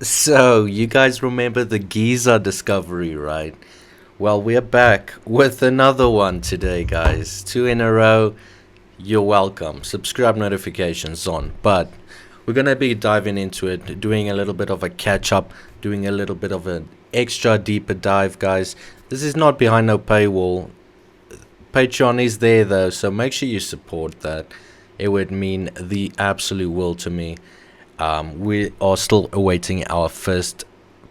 So, you guys remember the Giza discovery, right? Well, we're back with another one today, guys. Two in a row. You're welcome. Subscribe notifications on. But we're going to be diving into it, doing a little bit of a catch up, doing a little bit of an extra deeper dive, guys. This is not behind no paywall. Patreon is there, though, so make sure you support that. It would mean the absolute world to me. We are still awaiting our first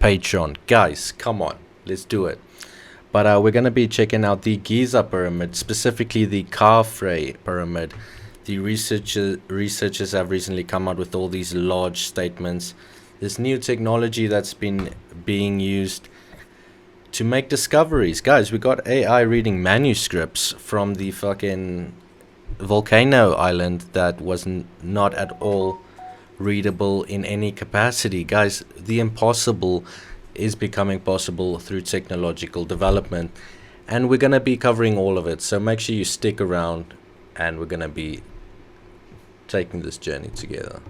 Patreon. Guys, come on, let's do it. But we're going to be checking out the Giza Pyramid, specifically the Khafre Pyramid. The researchers have recently come out with all these large statements. This new technology that's been being used to make discoveries. Guys, we got AI reading manuscripts from the fucking volcano island that was not at all readable in any capacity. Guys, the impossible is becoming possible through technological development, and we're going to be covering all of it, so make sure you stick around, and we're going to be taking this journey together.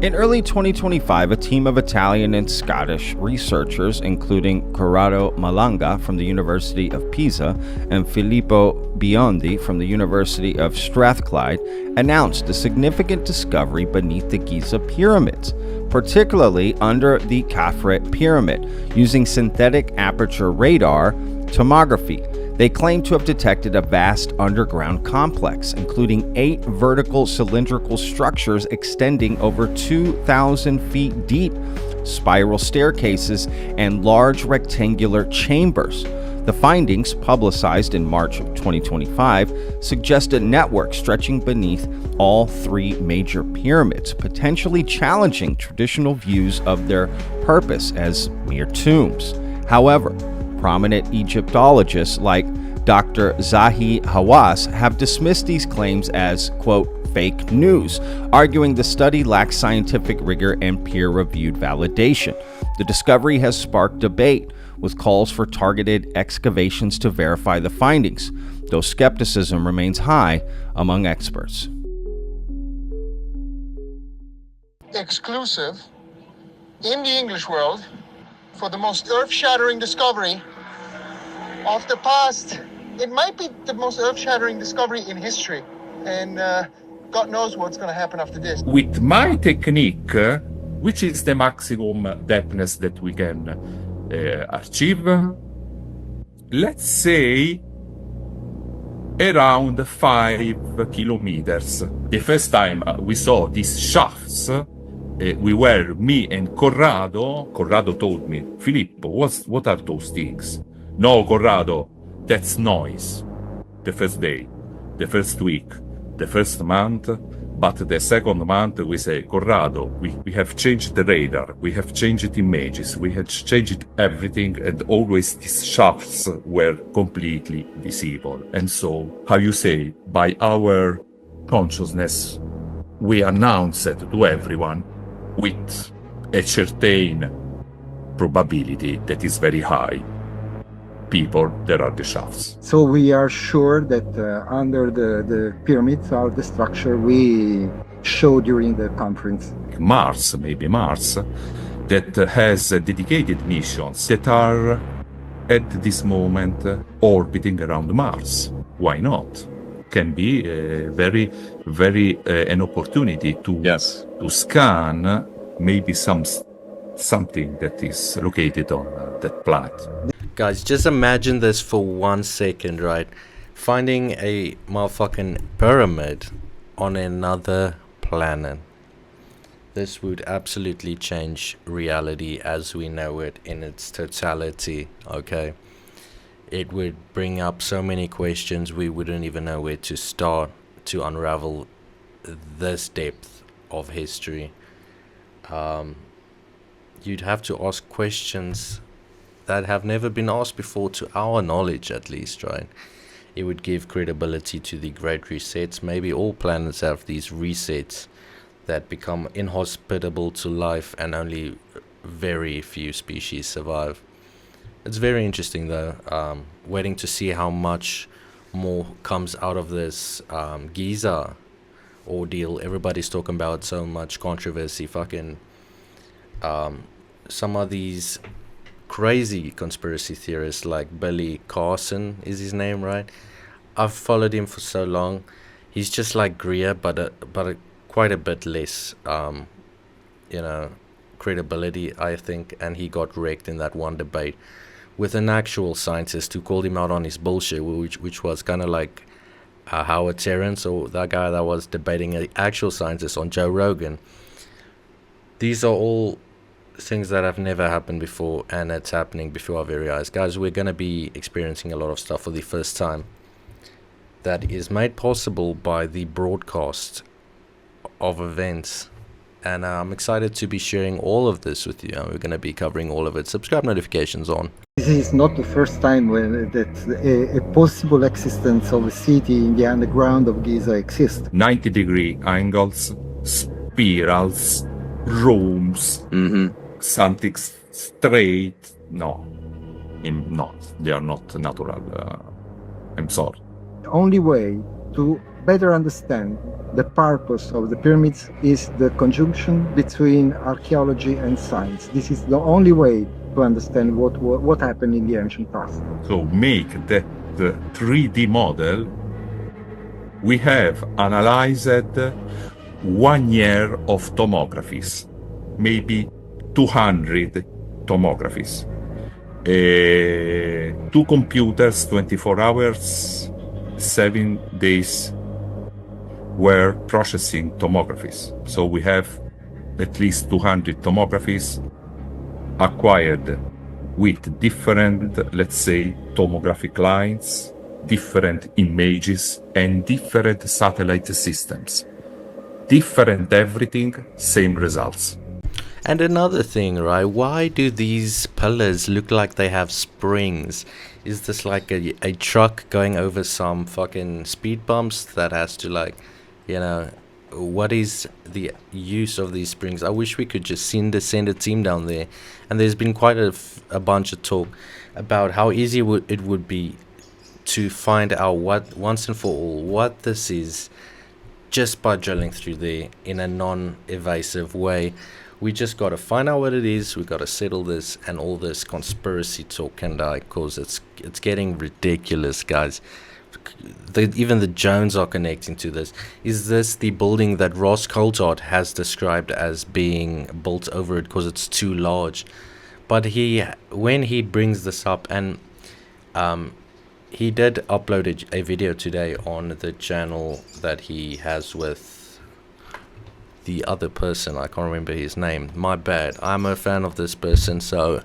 In early 2025, a team of Italian and Scottish researchers, including Corrado Malanga from the University of Pisa and Filippo Biondi from the University of Strathclyde, announced a significant discovery beneath the Giza pyramids, particularly under the Khafre Pyramid, using synthetic aperture radar tomography. They claim to have detected a vast underground complex, including 8 vertical cylindrical structures extending over 2,000 feet deep, spiral staircases, and large rectangular chambers. The findings, publicized in March of 2025, suggest a network stretching beneath all 3 major pyramids, potentially challenging traditional views of their purpose as mere tombs. However, prominent Egyptologists like Dr. Zahi Hawass have dismissed these claims as, quote, fake news, arguing the study lacks scientific rigor and peer-reviewed validation. The discovery has sparked debate, with calls for targeted excavations to verify the findings, though skepticism remains high among experts. Exclusive in the English world for the most earth-shattering discovery of the past. It might be the most earth-shattering discovery in history, and God knows what's going to happen after this. With my technique, which is the maximum depthness that we can achieve, let's say around 5 kilometers. The first time we saw these shafts, we were, me and Corrado told me, Filippo, what are those things? No, Corrado, that's noise. The first day, the first week, the first month, but the second month we say, Corrado, we have changed the radar, we have changed images, we have changed everything, and always these shafts were completely visible. And so, how you say, by our consciousness, we announce it to everyone with a certain probability that is very high. People, there are the shafts. So we are sure that under the pyramids are the structure we showed during the conference. Mars, maybe Mars, that has dedicated missions that are at this moment orbiting around Mars. Why not? Can be very an opportunity to scan maybe something that is located on that planet. Guys, just imagine this for 1 second, right? Finding a motherfucking pyramid on another planet. This would absolutely change reality as we know it in its totality, okay? It would bring up so many questions we wouldn't even know where to start to unravel this depth of history. You'd have to ask questions that have never been asked before, to our knowledge at least, right? It would give credibility to the great resets. Maybe all planets have these resets that become inhospitable to life and only very few species survive. It's very interesting though, waiting to see how much more comes out of this Giza ordeal. Everybody's talking about so much controversy. Fucking some of these crazy conspiracy theorists like Billy Carson is his name, right? I've followed him for so long. He's just like Greer, but quite a bit less, credibility, I think. And he got wrecked in that one debate with an actual scientist who called him out on his bullshit, which was kind of like Howard Terrence, or that guy that was debating an actual scientist on Joe Rogan. These are all things that have never happened before, and it's happening before our very eyes. Guys, we're going to be experiencing a lot of stuff for the first time that is made possible by the broadcast of events. And I'm excited to be sharing all of this with you. We're going to be covering all of it. Subscribe, notifications on. This is not the first time that a possible existence of a city in the underground of Giza exists. 90-degree angles, spirals, rooms, something straight. No, they are not natural. I'm sorry. The only way to better understand the purpose of the pyramids is the conjunction between archaeology and science. This is the only way to understand what happened in the ancient past. So make that 3D model. We have analyzed 1 year of tomographies, maybe 200 tomographies. 2 computers, 24 hours, 7 days were processing tomographies. So we have at least 200 tomographies acquired with different, let's say, tomographic lines, different images, and different satellite systems. Different everything, same results. And another thing, right? Why do these pillars look like they have springs? Is this like a truck going over some fucking speed bumps that has to, like, what is the use of these springs? I wish we could just send a team down there. And there's been quite a bunch of talk about how easy it would be to find out once and for all what this is, just by drilling through there in a non-evasive way. We just got to find out what it is. We got to settle this, and all this conspiracy talk can die, because it's getting ridiculous, guys. Even the Jones are connecting to this. Is this the building that Ross Coulthard has described as being built over it because it's too large? But when he brings this up, and he did upload a video today on the channel that he has with the other person. I can't remember his name. My bad. I'm a fan of this person, so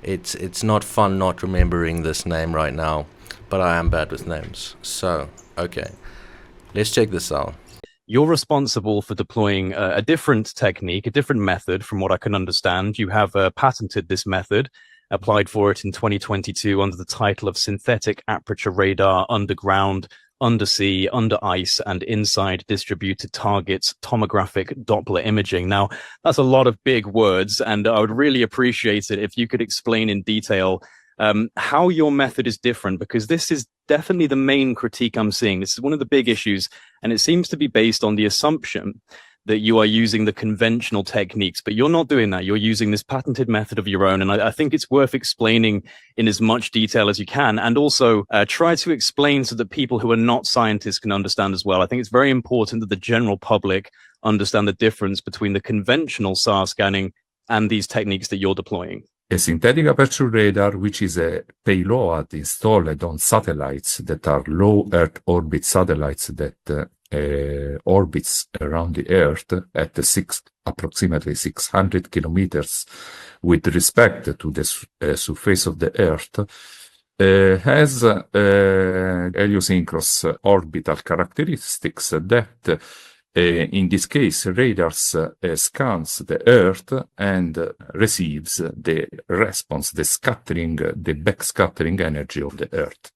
it's not fun not remembering this name right now. But I am bad with names. So, okay. Let's check this out. You're responsible for deploying a different technique, a different method from what I can understand. You have patented this method, applied for it in 2022 under the title of Synthetic Aperture Radar Underground, Undersea, Under Ice, and Inside Distributed Targets Tomographic Doppler Imaging. Now, that's a lot of big words, and I would really appreciate it if you could explain in detail how your method is different, because this is definitely the main critique I'm seeing. This is one of the big issues, and it seems to be based on the assumption that you are using the conventional techniques, but you're not doing that. You're using this patented method of your own, and I think it's worth explaining in as much detail as you can, and also try to explain so that people who are not scientists can understand as well. I think it's very important that the general public understand the difference between the conventional SAR scanning and these techniques that you're deploying. A synthetic aperture radar, which is a payload installed on satellites that are low Earth orbit satellites that orbits around the Earth at approximately 600 kilometers with respect to the surface of the Earth, has heliosyncronous orbital characteristics that in this case, radars scans the Earth and receives the response, the backscattering energy of the Earth.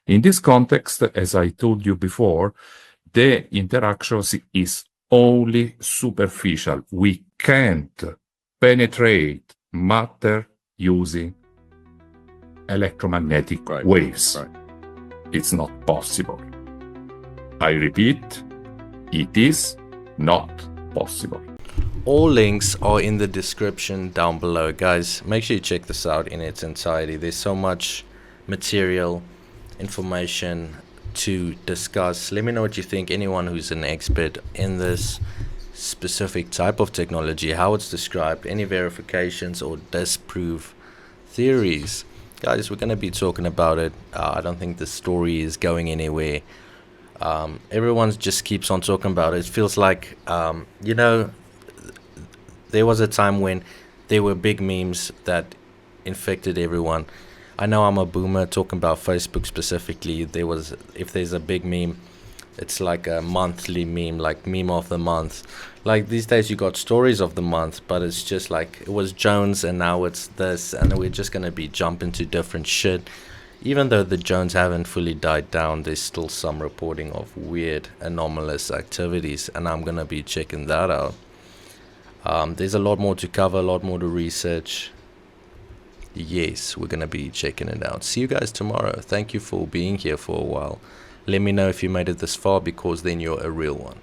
In this context, as I told you before, the interaction is only superficial. We can't penetrate matter using electromagnetic waves. Right. It's not possible. I repeat, It is not possible. All links are in the description down below, guys. Make sure you check this out in its entirety. There's so much material, information to discuss. Let me know what you think. Anyone who's an expert in this specific type of technology, how it's described, any verifications or disprove theories. Guys, we're going to be talking about it. I don't think the story is going anywhere. Everyone just keeps on talking about it. It feels like, you know, there was a time when there were big memes that infected everyone. I know I'm a boomer talking about Facebook specifically. If there's a big meme, it's like a monthly meme, like meme of the month. Like these days you got stories of the month, but it's just like it was Jones and now it's this, and we're just gonna be jumping to different shit. Even though the Jones haven't fully died down, there's still some reporting of weird anomalous activities, and I'm gonna be checking that out. There's a lot more to cover, a lot more to research. Yes, we're gonna be checking it out. See you guys tomorrow. Thank you for being here for a while. Let me know if you made it this far, because then you're a real one.